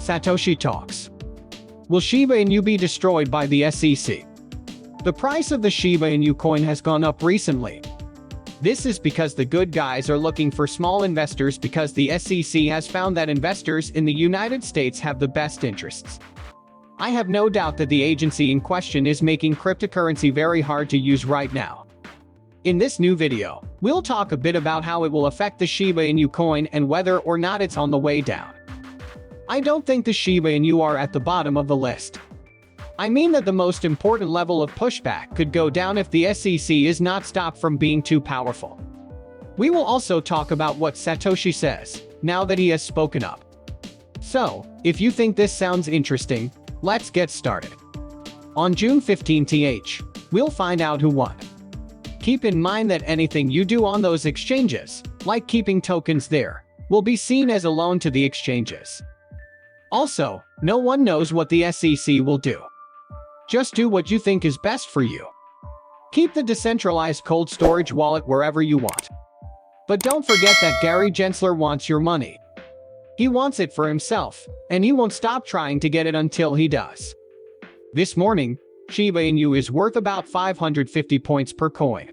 Satoshi talks. Will Shiba Inu be destroyed by the SEC? The price of the Shiba Inu coin has gone up recently. This is because the good guys are looking for small investors because the SEC has found that investors in the United States have the best interests. I have no doubt that the agency in question is making cryptocurrency very hard to use right now. In this new video, we'll talk a bit about how it will affect the Shiba Inu coin and whether or not it's on the way down. I don't think the Shiba Inu are at the bottom of the list. I mean that the most important level of pushback could go down if the SEC is not stopped from being too powerful. We will also talk about what Satoshi says, now that he has spoken up. So, if you think this sounds interesting, let's get started. On June 15th, we'll find out who won. Keep in mind that anything you do on those exchanges, like keeping tokens there, will be seen as a loan to the exchanges. Also, no one knows what the SEC will do. Just do what you think is best for you. Keep the decentralized cold storage wallet wherever you want. But don't forget that Gary Gensler wants your money. He wants it for himself, and he won't stop trying to get it until he does. This morning, Shiba Inu is worth about 550 points per coin.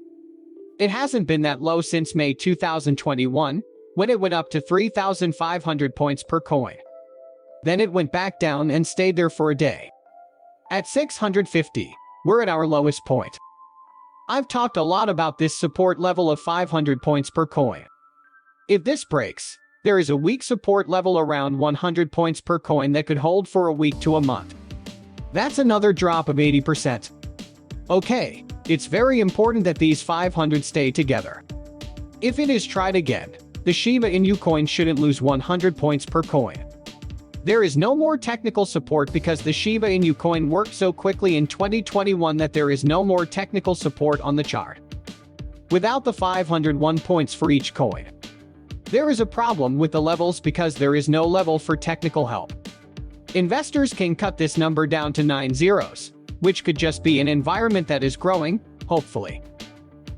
It hasn't been that low since May 2021, when it went up to 3,500 points per coin. Then it went back down and stayed there for a day. At 650, we're at our lowest point. I've talked a lot about this support level of 500 points per coin. If this breaks, there is a weak support level around 100 points per coin that could hold for a week to a month. That's another drop of 80%. Okay, it's very important that these 500 stay together. If it is tried again, the Shiba Inu coin shouldn't lose 100 points per coin. There is no more technical support because the Shiba Inu coin worked so quickly in 2021 that there is no more technical support on the chart. Without the 501 points for each coin. There is a problem with the levels because there is no level for technical help. Investors can cut this number down to 9 zeros, which could just be an environment that is growing, hopefully.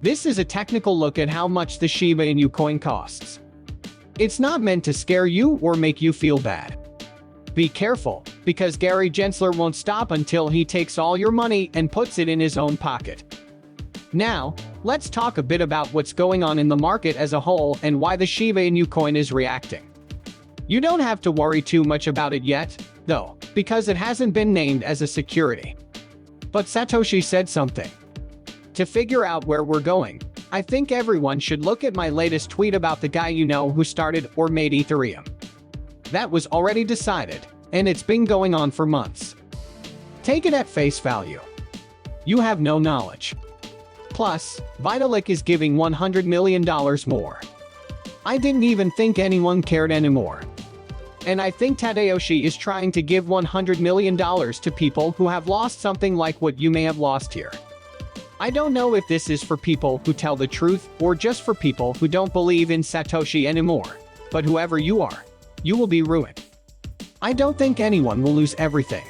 This is a technical look at how much the Shiba Inu coin costs. It's not meant to scare you or make you feel bad. Be careful, because Gary Gensler won't stop until he takes all your money and puts it in his own pocket. Now, let's talk a bit about what's going on in the market as a whole and why the Shiba Inu coin is reacting. You don't have to worry too much about it yet, though, because it hasn't been named as a security. But Satoshi said something. To figure out where we're going, I think everyone should look at my latest tweet about the guy you know who started or made Ethereum. That was already decided, and it's been going on for months. Take it at face value. You have no knowledge. Plus, Vitalik is giving $100 million more. I didn't even think anyone cared anymore. And I think Tadayoshi is trying to give $100 million to people who have lost something like what you may have lost here. I don't know if this is for people who tell the truth or just for people who don't believe in Satoshi anymore, but whoever you are, you will be ruined. I don't think anyone will lose everything.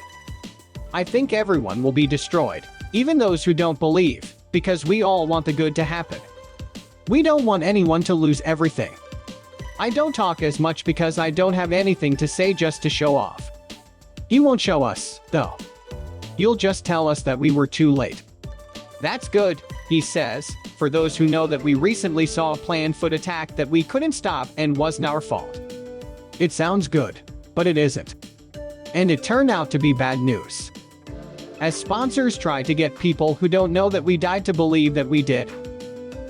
I think everyone will be destroyed, even those who don't believe, because we all want the good to happen. We don't want anyone to lose everything. I don't talk as much because I don't have anything to say just to show off. You won't show us, though. You'll just tell us that we were too late. That's good, he says, for those who know that we recently saw a planned foot attack that we couldn't stop and wasn't our fault. It sounds good, but it isn't. And it turned out to be bad news. As sponsors try to get people who don't know that we died to believe that we did.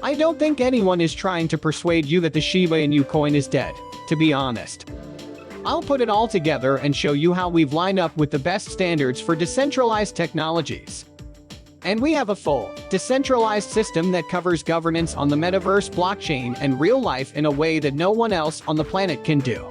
I don't think anyone is trying to persuade you that the Shiba Inu coin is dead, to be honest. I'll put it all together and show you how we've lined up with the best standards for decentralized technologies. And we have a full, decentralized system that covers governance on the metaverse blockchain and real life in a way that no one else on the planet can do.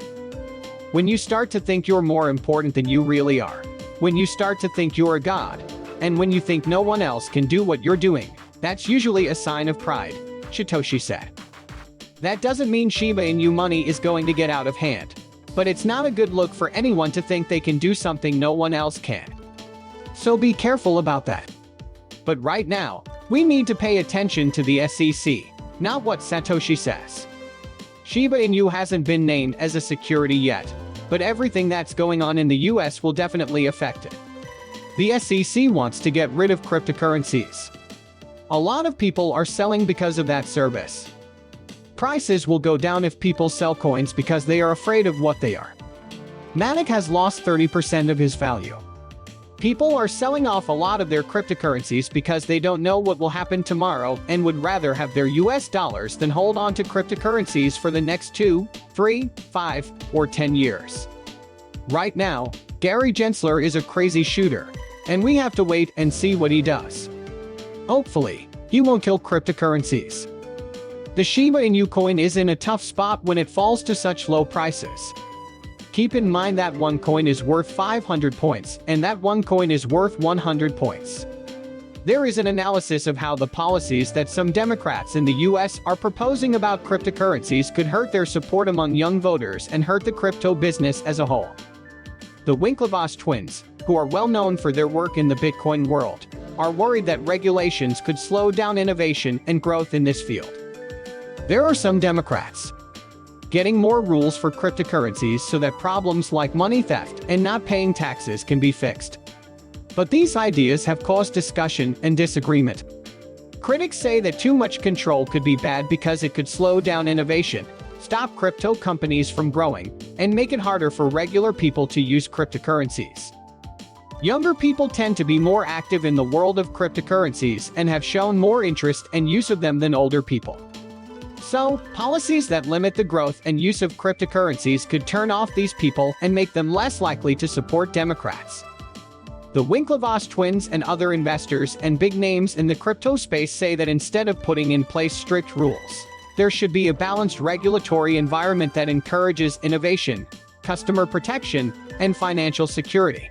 When you start to think you're more important than you really are, when you start to think you're a god, and when you think no one else can do what you're doing, that's usually a sign of pride, Satoshi said. That doesn't mean Shiba Inu money is going to get out of hand, but it's not a good look for anyone to think they can do something no one else can. So be careful about that. But right now, we need to pay attention to the SEC, not what Satoshi says. Shiba Inu hasn't been named as a security yet, but everything that's going on in the US will definitely affect it. The SEC wants to get rid of cryptocurrencies. A lot of people are selling because of that service. Prices will go down if people sell coins because they are afraid of what they are. Matic has lost 30% of his value. People are selling off a lot of their cryptocurrencies because they don't know what will happen tomorrow and would rather have their US dollars than hold on to cryptocurrencies for the next 2, 3, 5, or 10 years. Right now, Gary Gensler is a crazy shooter, and we have to wait and see what he does. Hopefully, he won't kill cryptocurrencies. The Shiba Inu coin is in a tough spot when it falls to such low prices. Keep in mind that one coin is worth 500 points, and that one coin is worth 100 points. There is an analysis of how the policies that some Democrats in the US are proposing about cryptocurrencies could hurt their support among young voters and hurt the crypto business as a whole. The Winklevoss twins, who are well known for their work in the Bitcoin world, are worried that regulations could slow down innovation and growth in this field. There are some Democrats getting more rules for cryptocurrencies so that problems like money theft and not paying taxes can be fixed. But these ideas have caused discussion and disagreement. Critics say that too much control could be bad because it could slow down innovation, stop crypto companies from growing, and make it harder for regular people to use cryptocurrencies. Younger people tend to be more active in the world of cryptocurrencies and have shown more interest and use of them than older people. So, policies that limit the growth and use of cryptocurrencies could turn off these people and make them less likely to support Democrats. The Winklevoss twins and other investors and big names in the crypto space say that instead of putting in place strict rules, there should be a balanced regulatory environment that encourages innovation, customer protection, and financial security.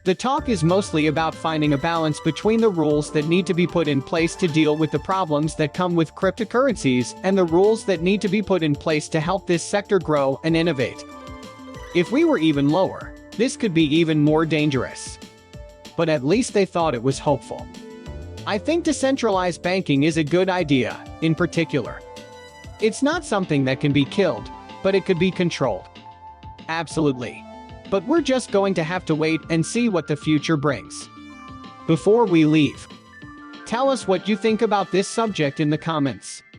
The talk is mostly about finding a balance between the rules that need to be put in place to deal with the problems that come with cryptocurrencies and the rules that need to be put in place to help this sector grow and innovate. If we were even lower, this could be even more dangerous. But at least they thought it was hopeful. I think decentralized banking is a good idea, in particular. It's not something that can be killed, but it could be controlled. Absolutely. But we're just going to have to wait and see what the future brings. Before we leave, tell us what you think about this subject in the comments.